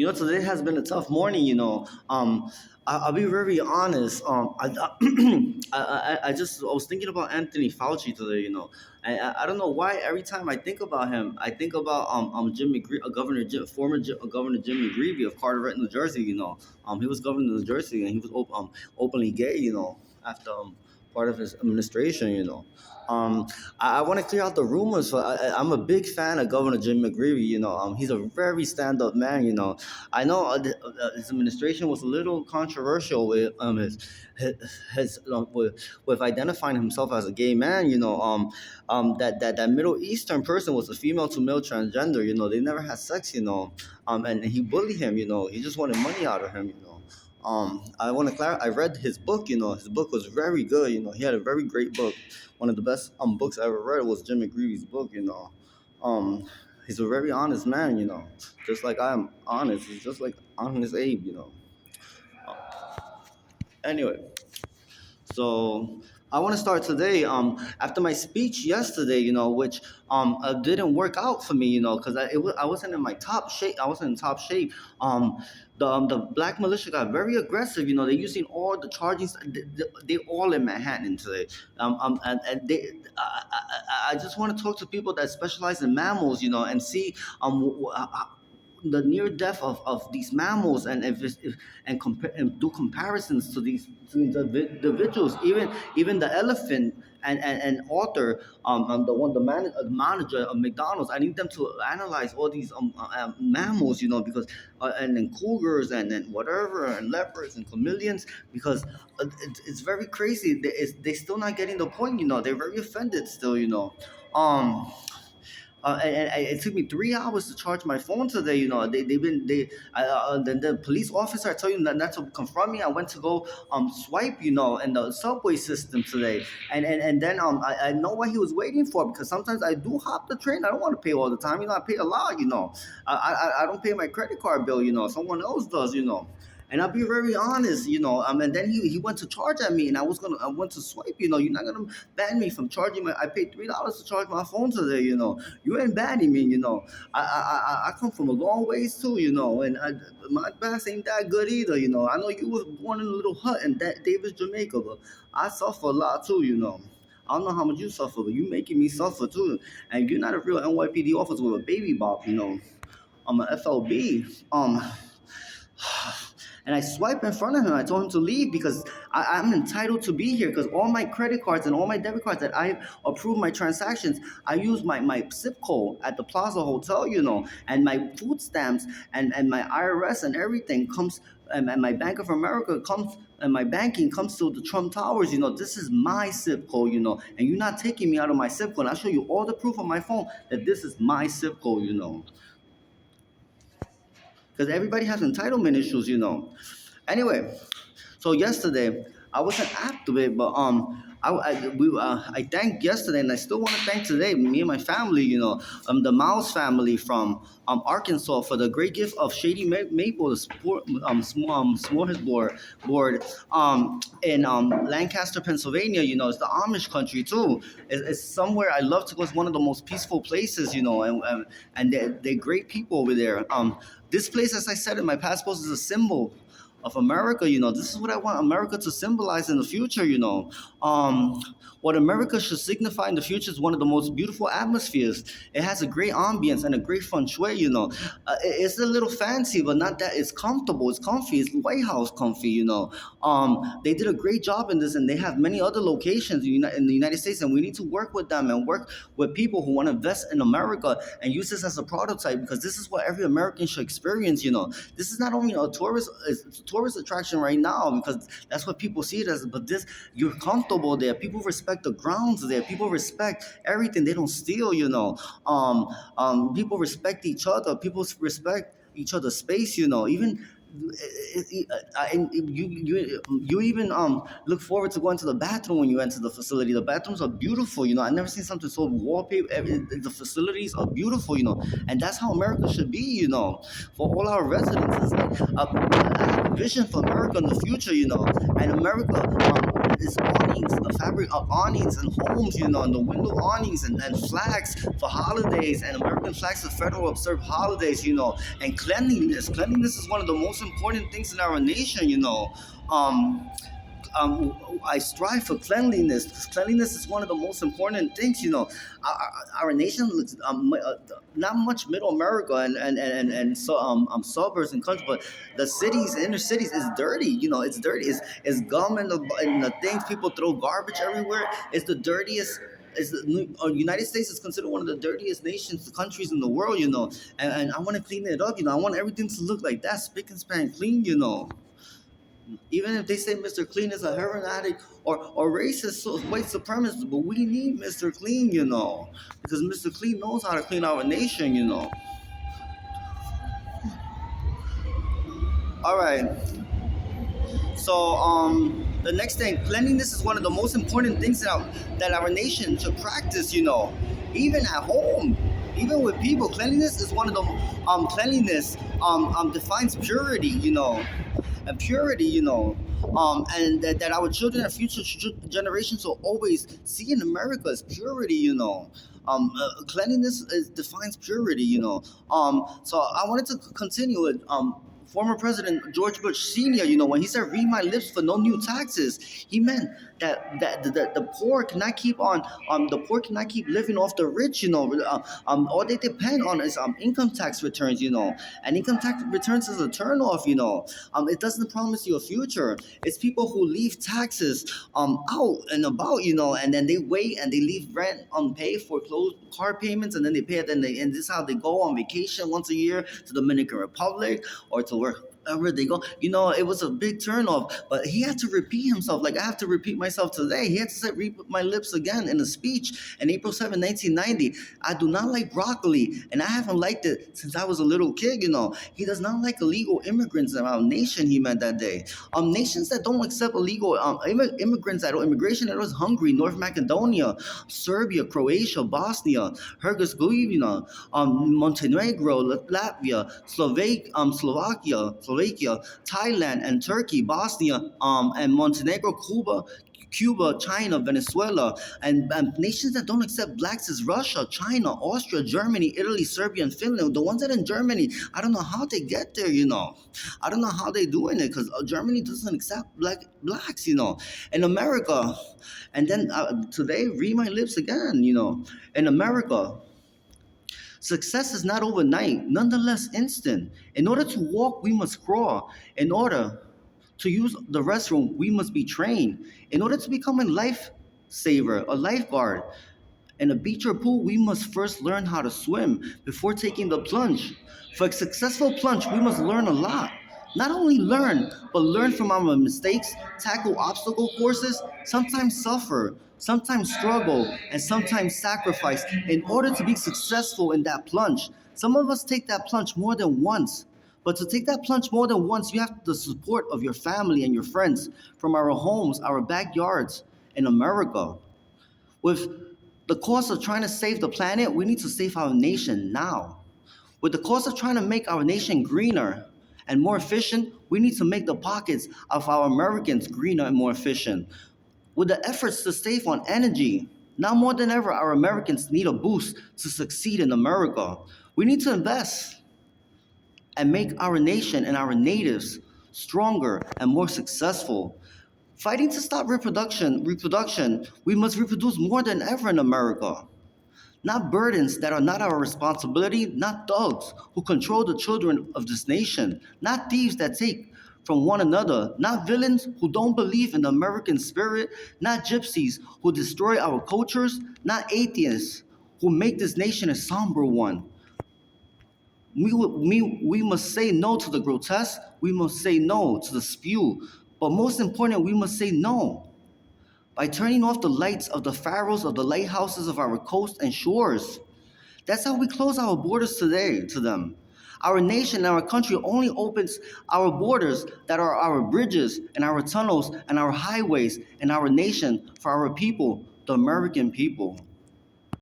Today has been a tough morning. I'll be very honest. I was thinking about Anthony Fauci today. I don't know why every time I think about him, I think about Jim McGree, Governor Jim McGreevey of Carteret, New Jersey. He was governor of New Jersey, and he was openly gay. After part of his administration. I want to clear out the rumors. I'm a big fan of Governor Jim McGreevey. He's a very stand-up man. I know his administration was a little controversial with with identifying himself as a gay man. That Middle Eastern person was a female to male transgender. They never had sex. And he bullied him. He just wanted money out of him. I want to clarify. I read his book. His book was very good. He had a very great book. One of the best books I ever read was Jim McGreevy's book. He's a very honest man. Just like I am honest. He's just like honest Abe. Anyway, so I want to start today. After my speech yesterday, which didn't work out for me, because I wasn't in my top shape. I wasn't in top shape. The black militia got very aggressive. They're using all the charging. They all in Manhattan today. And they. I just want to talk to people that specialize in mammals, and see the near death of these mammals, and and do comparisons to these individuals, even the elephant and author, the manager of McDonald's. I need them to analyze all these mammals, because and then cougars and whatever, and leopards and chameleons, because it's very crazy. They still not getting the point. They're very offended still. Um, and it took me 3 hours to charge my phone today. The police officer, I tell you not to confront me. I went to go swipe, in the subway system today, and then I know what he was waiting for, because sometimes I do hop the train. I don't want to pay all the time. I pay a lot. I don't pay my credit card bill. Someone else does. And I'll be very honest, and then he went to charge at me, and I went to swipe. You're not gonna ban me from charging I paid $3 to charge my phone today. You ain't banning me. I come from a long ways too. And my bass ain't that good either. I know you was born in a little hut in Davis, Jamaica, but I suffer a lot too. I don't know how much you suffer, but you making me suffer too. And you're not a real NYPD officer with a baby bop. I'm an FLB. And I swiped in front of him. I told him to leave, because I'm entitled to be here, because all my credit cards and all my debit cards that I approve my transactions, I use my zip code at the Plaza Hotel, and my food stamps and my IRS and everything comes, and my Bank of America comes, and my banking comes to the Trump Towers. This is my zip code, and you're not taking me out of my zip code. I'll show you all the proof on my phone that this is my zip code, because everybody has entitlement issues. Anyway, so yesterday I wasn't active, but I thanked yesterday, and I still want to thank today me and my family. The Miles family from Arkansas, for the great gift of Shady Maple, the smorgasbord in Lancaster, Pennsylvania. It's the Amish country too. It's somewhere I love to go. It's one of the most peaceful places. And they're great people over there. This place, as I said in my past post, is a symbol of America. This is what I want America to symbolize in the future. What America should signify in the future is one of the most beautiful atmospheres. It has a great ambience and a great feng shui. It's a little fancy, but not that. It's comfortable. It's comfy. It's White House comfy. They did a great job in this, and they have many other locations in the United States, and we need to work with them and work with people who want to invest in America and use this as a prototype, because this is what every American should experience. This is not only a tourist attraction right now, because that's what people see it as, but you're comfortable there. People respect the grounds there. People respect everything. They don't steal. People respect each other. People respect each other's space. Even you even look forward to going to the bathroom when you enter the facility. The bathrooms are beautiful. I've never seen something so wallpaper. The facilities are beautiful. And that's how America should be. For all our residents, it's like I have a vision for America in the future. And America is awnings, a fabric of awnings and homes, and the window awnings and flags for holidays and American flags for federal observed holidays, and cleanliness. Cleanliness is one of the most important things in our nation, Um, I strive for cleanliness because cleanliness is one of the most important things. Our nation looks not much middle America and so suburbs and country, but the cities, inner cities, is dirty. It's dirty. It's gum and the things people throw garbage everywhere. It's the dirtiest. United States is considered one of the dirtiest nations, countries in the world. And I want to clean it up. I want everything to look like that, spick and span clean. Even if they say Mr. Clean is a heroin addict or racist, white supremacist, but we need Mr. Clean, because Mr. Clean knows how to clean our nation. All right. So the next thing, cleanliness is one of the most important things that our nation should practice. Even at home, even with people, cleanliness is one of the cleanliness defines purity. And purity, and that our children and future generations will always see in America is purity, cleanliness defines purity, So I wanted to continue with former President George Bush Sr., when he said, "Read my lips for no new taxes," he meant that the poor cannot keep living off the rich. All they depend on is income tax returns. And income tax returns is a turnoff. It doesn't promise you a future. It's people who leave taxes out and about. And then they wait and they leave rent unpaid, foreclosed car payments, and then they pay it. And this is how they go on vacation once a year to Dominican Republic or to wherever they go. It was a big turnoff, but he had to repeat himself. Like I have to repeat myself today. He had to say, "Read my lips" again in a speech in April 7, 1990. I do not like broccoli, and I haven't liked it since I was a little kid. He does not like illegal immigrants in our nation. He meant that day. Nations that don't accept illegal immigrants at all, immigration that was Hungary, North Macedonia, Serbia, Croatia, Bosnia, Herzegovina, Montenegro, Latvia, Slovakia, Thailand, and Turkey, Bosnia, and Montenegro, Cuba, China, Venezuela, and nations that don't accept blacks is Russia, China, Austria, Germany, Italy, Serbia, and Finland. The ones that in Germany, I don't know how they get there. I don't know how they doing it because Germany doesn't accept blacks. In America, and then today, read my lips again. In America. Success is not overnight, nonetheless instant. In order to walk, we must crawl. In order to use the restroom, we must be trained. In order to become a lifesaver, a lifeguard, in a beach or pool, we must first learn how to swim before taking the plunge. For a successful plunge, we must learn a lot. Not only learn, but learn from our mistakes, tackle obstacle courses, sometimes suffer, sometimes struggle, and sometimes sacrifice in order to be successful in that plunge. Some of us take that plunge more than once. But to take that plunge more than once, you have the support of your family and your friends from our homes, our backyards in America. With the cost of trying to save the planet, we need to save our nation now. With the cost of trying to make our nation greener and more efficient, we need to make the pockets of our Americans greener and more efficient. With the efforts to save on energy, now more than ever, our Americans need a boost to succeed in America. We need to invest and make our nation and our natives stronger and more successful. Fighting to stop reproduction, we must reproduce more than ever in America. Not burdens that are not our responsibility, not thugs who control the children of this nation, not thieves that take from one another, not villains who don't believe in the American spirit, not gypsies who destroy our cultures, not atheists who make this nation a somber one. We must say no to the grotesque, we must say no to the spew, but most important, we must say no by turning off the lights of the pharaohs of the lighthouses of our coasts and shores. That's how we close our borders today to them. Our nation and our country only opens our borders that are our bridges and our tunnels and our highways and our nation for our people, the American people.